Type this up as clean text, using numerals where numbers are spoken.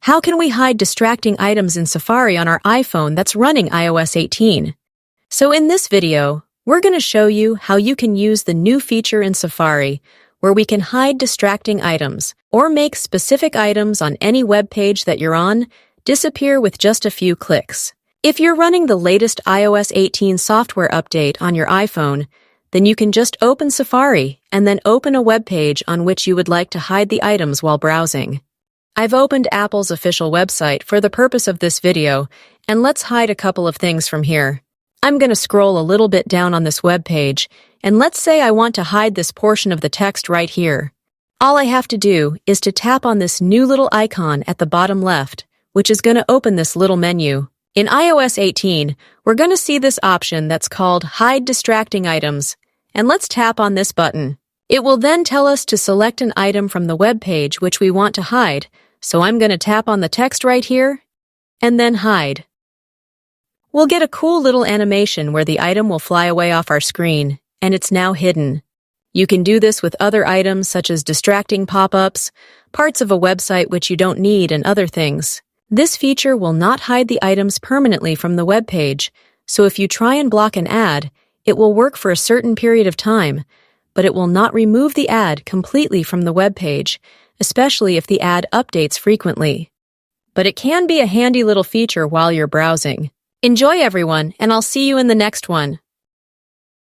How can we hide distracting items in Safari on our iPhone that's running iOS 18? So in this video, we're going to show you how you can use the new feature in Safari where we can hide distracting items or make specific items on any web page that you're on disappear with just a few clicks. If you're running the latest iOS 18 software update on your iPhone, then you can just open Safari and then open a web page on which you would like to hide the items while browsing. I've opened Apple's official website for the purpose of this video, and let's hide a couple of things from here. I'm going to scroll a little bit down on this web page, and let's say I want to hide this portion of the text right here. All I have to do is to tap on this new little icon at the bottom left, which is going to open this little menu. In iOS 18, we're going to see this option that's called Hide Distracting Items, and let's tap on this button. It will then tell us to select an item from the web page which we want to hide, so I'm going to tap on the text right here, and then hide. We'll get a cool little animation where the item will fly away off our screen, and it's now hidden. You can do this with other items such as distracting pop-ups, parts of a website which you don't need, and other things. This feature will not hide the items permanently from the web page, so if you try and block an ad, it will work for a certain period of time, but it will not remove the ad completely from the web page, especially if the ad updates frequently. But it can be a handy little feature while you're browsing. Enjoy, everyone, and I'll see you in the next one.